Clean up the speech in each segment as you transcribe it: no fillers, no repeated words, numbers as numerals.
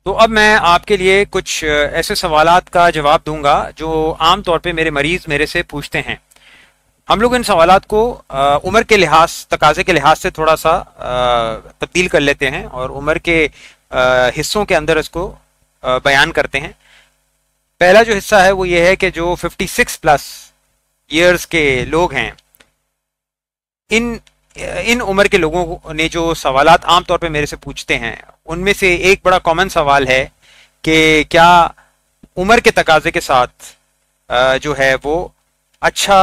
तो अब मैं आपके लिए कुछ ऐसे सवालात का जवाब दूंगा जो आम तौर पे मेरे मरीज मेरे से पूछते हैं। हम लोग इन सवालात को उम्र के लिहाज तकाजे के लिहाज से थोड़ा सा तब्दील कर लेते हैं और उम्र के हिस्सों के अंदर इसको बयान करते हैं। पहला जो हिस्सा है वो ये है कि जो 56 प्लस ईयर्स के लोग हैं, इन इन उम्र के लोगों ने जो सवालात आम तौर पे मेरे से पूछते हैं उनमें से एक बड़ा कॉमन सवाल है कि क्या उम्र के तकाजे के साथ जो है वो अच्छा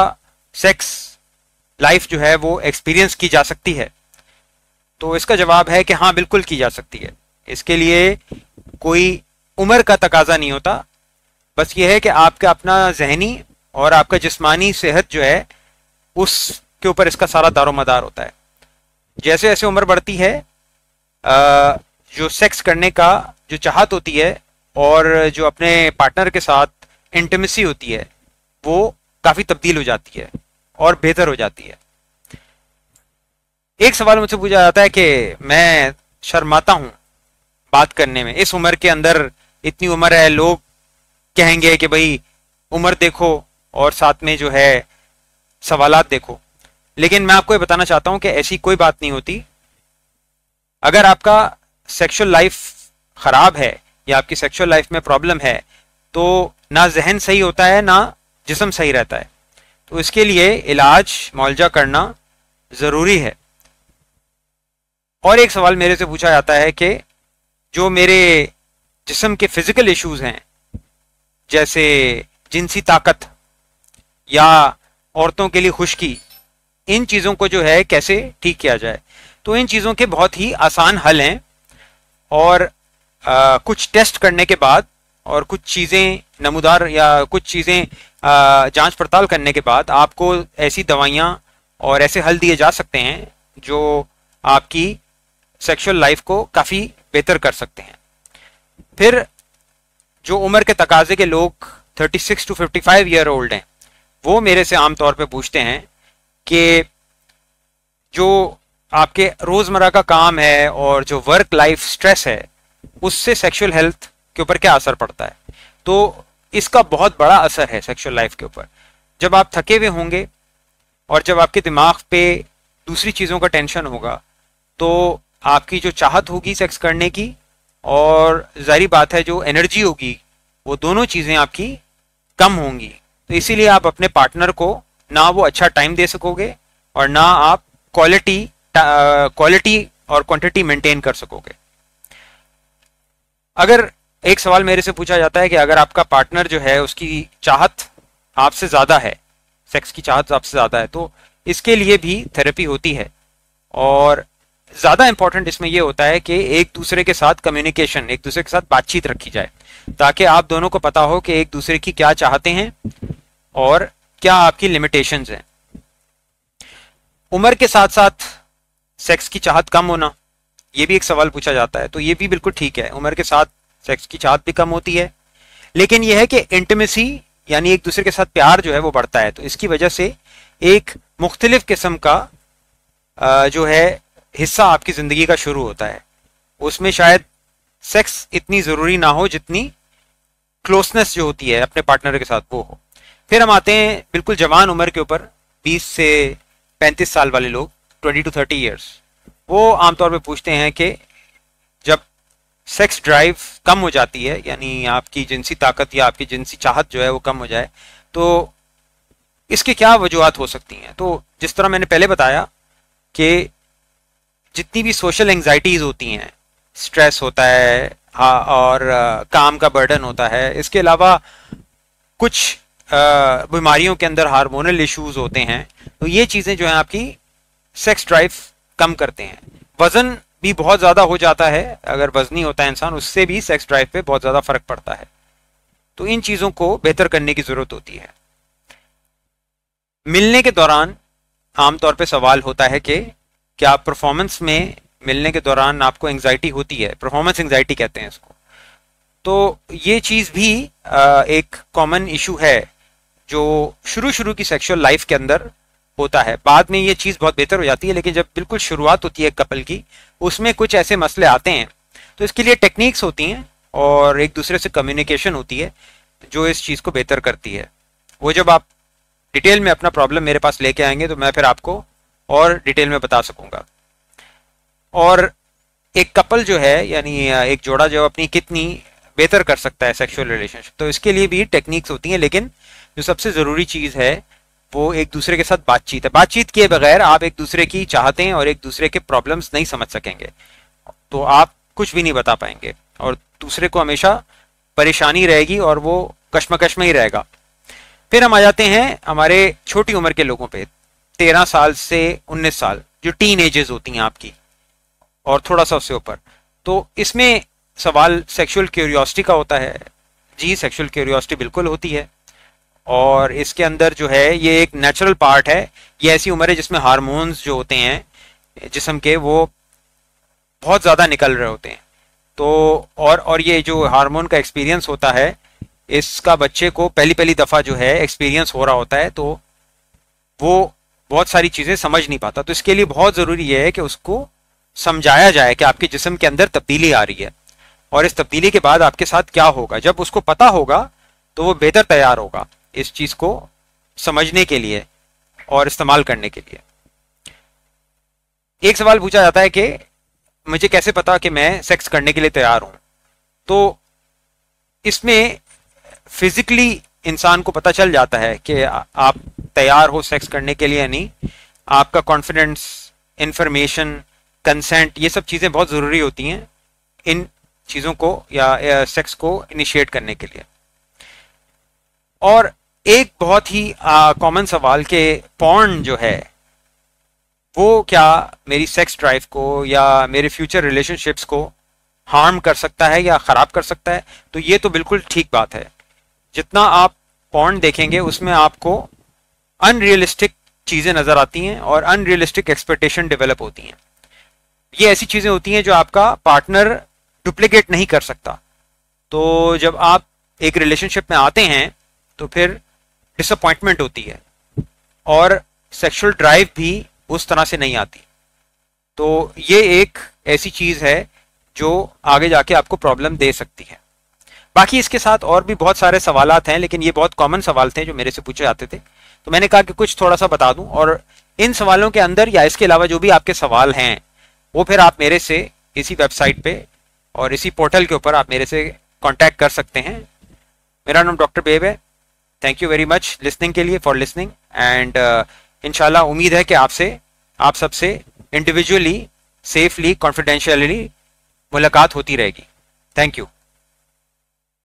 सेक्स लाइफ जो है वो एक्सपीरियंस की जा सकती है। तो इसका जवाब है कि हाँ, बिल्कुल की जा सकती है। इसके लिए कोई उम्र का तकाजा नहीं होता, बस ये है कि आपका अपना जहनी और आपका जिस्मानी सेहत जो है उसके ऊपर इसका सारा दारोमदार होता है। जैसे जैसे उम्र बढ़ती है जो सेक्स करने का जो चाहत होती है और जो अपने पार्टनर के साथ इंटीमेसी होती है वो काफ़ी तब्दील हो जाती है और बेहतर हो जाती है। एक सवाल मुझसे पूछा जाता है कि मैं शर्माता हूं बात करने में, इस उम्र के अंदर इतनी उम्र है, लोग कहेंगे कि भाई उम्र देखो और साथ में जो है सवालात देखो। लेकिन मैं आपको ये बताना चाहता हूं कि ऐसी कोई बात नहीं होती। अगर आपका सेक्सुअल लाइफ खराब है या आपकी सेक्सुअल लाइफ में प्रॉब्लम है तो ना जहन सही होता है ना जिस्म सही रहता है। तो इसके लिए इलाज मुआवजा करना ज़रूरी है। और एक सवाल मेरे से पूछा जाता है कि जो मेरे जिस्म के फिजिकल इश्यूज हैं, जैसे जिनसी ताकत या औरतों के लिए खुश्की, इन चीज़ों को जो है कैसे ठीक किया जाए। तो इन चीज़ों के बहुत ही आसान हल हैं और कुछ टेस्ट करने के बाद और कुछ चीज़ें नमूदार या कुछ चीज़ें जांच पड़ताल करने के बाद आपको ऐसी दवाइयाँ और ऐसे हल दिए जा सकते हैं जो आपकी सेक्सुअल लाइफ को काफ़ी बेहतर कर सकते हैं। फिर जो उम्र के तकाजे के लोग 36 टू 55 ईयर ओल्ड हैं वो मेरे से आमतौर पे पूछते हैं कि जो आपके रोज़मर्रा का काम है और जो वर्क लाइफ स्ट्रेस है उससे सेक्सुअल हेल्थ के ऊपर क्या असर पड़ता है। तो इसका बहुत बड़ा असर है सेक्सुअल लाइफ के ऊपर। जब आप थके हुए होंगे और जब आपके दिमाग पे दूसरी चीज़ों का टेंशन होगा तो आपकी जो चाहत होगी सेक्स करने की और जाहिर बात है जो एनर्जी होगी वो दोनों चीज़ें आपकी कम होंगी। तो इसीलिए आप अपने पार्टनर को ना वो अच्छा टाइम दे सकोगे और ना आप क्वालिटी और क्वांटिटी मेंटेन कर सकोगे। अगर एक सवाल मेरे से पूछा जाता है कि अगर आपका पार्टनर जो है उसकी चाहत आपसे ज़्यादा है, सेक्स की चाहत आपसे ज़्यादा है, तो इसके लिए भी थेरेपी होती है। और ज़्यादा इंपॉर्टेंट इसमें यह होता है कि एक दूसरे के साथ कम्युनिकेशन, एक दूसरे के साथ बातचीत रखी जाए ताकि आप दोनों को पता हो कि एक दूसरे की क्या चाहते हैं और क्या आपकी लिमिटेशंस हैं। उम्र के साथ साथ सेक्स की चाहत कम होना, ये भी एक सवाल पूछा जाता है। तो ये भी बिल्कुल ठीक है, उम्र के साथ सेक्स की चाहत भी कम होती है, लेकिन यह है कि इंटीमेसी यानी एक दूसरे के साथ प्यार जो है वो बढ़ता है। तो इसकी वजह से एक मुख्तलिफ किस्म का जो है हिस्सा आपकी ज़िंदगी का शुरू होता है। उसमें शायद सेक्स इतनी ज़रूरी ना हो जितनी क्लोजनेस जो होती है अपने पार्टनर के साथ वो हो। फिर हम आते हैं बिल्कुल जवान उम्र के ऊपर, 20 से 35 साल वाले लोग, 20 to 30 ईयर्स। वो आमतौर पे पूछते हैं कि जब सेक्स ड्राइव कम हो जाती है यानी आपकी जिनसी ताकत या आपकी जिनसी चाहत जो है वो कम हो जाए तो इसकी क्या वजूहत हो सकती हैं। तो जिस तरह मैंने पहले बताया कि जितनी भी सोशल एंग्जाइटीज़ होती हैं, स्ट्रेस होता है, हाँ, और काम का बर्डन होता है, इसके अलावा कुछ बीमारियों के अंदर हार्मोनल इश्यूज होते हैं, तो ये चीज़ें जो हैं आपकी सेक्स ड्राइव कम करते हैं। वज़न भी बहुत ज़्यादा हो जाता है, अगर वज़नी होता है इंसान उससे भी सेक्स ड्राइव पे बहुत ज़्यादा फ़र्क पड़ता है। तो इन चीज़ों को बेहतर करने की ज़रूरत होती है। मिलने के दौरान आमतौर पे सवाल होता है कि क्या परफॉर्मेंस में मिलने के दौरान आपको एंग्जाइटी होती है, परफॉर्मेंस एंग्जाइटी कहते हैं इसको। तो ये चीज़ भी एक कॉमन इशू है जो शुरू की सेक्सुअल लाइफ के अंदर होता है। बाद में ये चीज़ बहुत बेहतर हो जाती है, लेकिन जब बिल्कुल शुरुआत होती है कपल की उसमें कुछ ऐसे मसले आते हैं। तो इसके लिए टेक्निक्स होती हैं और एक दूसरे से कम्युनिकेशन होती है जो इस चीज़ को बेहतर करती है। वो जब आप डिटेल में अपना प्रॉब्लम मेरे पास लेके आएंगे तो मैं फिर आपको और डिटेल में बता सकूंगा। और एक कपल जो है, यानी एक जोड़ा जो अपनी कितनी बेहतर कर सकता है सेक्सुअल रिलेशनशिप, तो इसके लिए भी टेक्निक्स होती हैं, लेकिन जो सबसे ज़रूरी चीज़ है वो एक दूसरे के साथ बातचीत है। बातचीत किए बगैर आप एक दूसरे की चाहते हैं और एक दूसरे के प्रॉब्लम्स नहीं समझ सकेंगे, तो आप कुछ भी नहीं बता पाएंगे और दूसरे को हमेशा परेशानी रहेगी और वो कश्मकश में ही रहेगा। फिर हम आ जाते हैं हमारे छोटी उम्र के लोगों पे, 13 साल से 19 साल, जो टीन एजेस होती हैं आपकी और थोड़ा सा उससे ऊपर। तो इसमें सवाल सेक्सुअल क्यूरियोसिटी का होता है। जी, सेक्सुअल क्यूरियोसिटी बिल्कुल होती है और इसके अंदर जो है ये एक नेचुरल पार्ट है। ये ऐसी उम्र है जिसमें हार्मोन्स जो होते हैं जिस्म के वो बहुत ज़्यादा निकल रहे होते हैं। तो और ये जो हार्मोन का एक्सपीरियंस होता है, इसका बच्चे को पहली पहली दफ़ा जो है एक्सपीरियंस हो रहा होता है, तो वो बहुत सारी चीज़ें समझ नहीं पाता। तो इसके लिए बहुत ज़रूरी ये है कि उसको समझाया जाए कि आपके जिस्म के अंदर तब्दीली आ रही है और इस तब्दीली के बाद आपके साथ क्या होगा। जब उसको पता होगा तो वो बेहतर तैयार होगा इस चीज़ को समझने के लिए और इस्तेमाल करने के लिए। एक सवाल पूछा जाता है कि मुझे कैसे पता कि मैं सेक्स करने के लिए तैयार हूं। तो इसमें फिजिकली इंसान को पता चल जाता है कि आप तैयार हो सेक्स करने के लिए या नहीं। आपका कॉन्फिडेंस, इंफॉर्मेशन, कंसेंट, ये सब चीज़ें बहुत ज़रूरी होती हैं इन चीज़ों को या सेक्स को इनिशिएट करने के लिए। और एक बहुत ही कॉमन सवाल कि पॉर्न जो है वो क्या मेरी सेक्स ड्राइव को या मेरे फ्यूचर रिलेशनशिप्स को हार्म कर सकता है या ख़राब कर सकता है। तो ये तो बिल्कुल ठीक बात है। जितना आप पॉर्न देखेंगे उसमें आपको अनरियलिस्टिक चीज़ें नज़र आती हैं और अनरियलिस्टिक एक्सपेक्टेशन डेवलप होती हैं। ये ऐसी चीज़ें होती हैं जो आपका पार्टनर डुप्लीकेट नहीं कर सकता। तो जब आप एक रिलेशनशिप में आते हैं तो फिर डिसअपॉइंटमेंट होती है और सेक्सुअल ड्राइव भी उस तरह से नहीं आती। तो ये एक ऐसी चीज़ है जो आगे जाके आपको प्रॉब्लम दे सकती है। बाकी इसके साथ और भी बहुत सारे सवालात हैं, लेकिन ये बहुत कॉमन सवाल थे जो मेरे से पूछे जाते थे, तो मैंने कहा कि कुछ थोड़ा सा बता दूं। और इन सवालों के अंदर या इसके अलावा जो भी आपके सवाल हैं वो फिर आप मेरे से इसी वेबसाइट पे और इसी पोर्टल के ऊपर आप मेरे से कांटेक्ट कर सकते हैं। मेरा नाम डॉक्टर बेब है। Thank you very much listening के लिए, फॉर लिसनिंग। एंड इंशाल्लाह उम्मीद है कि आप सबसे इंडिविजुअली, सेफली, कॉन्फिडेंशियली मुलाकात होती रहेगी। Thank you.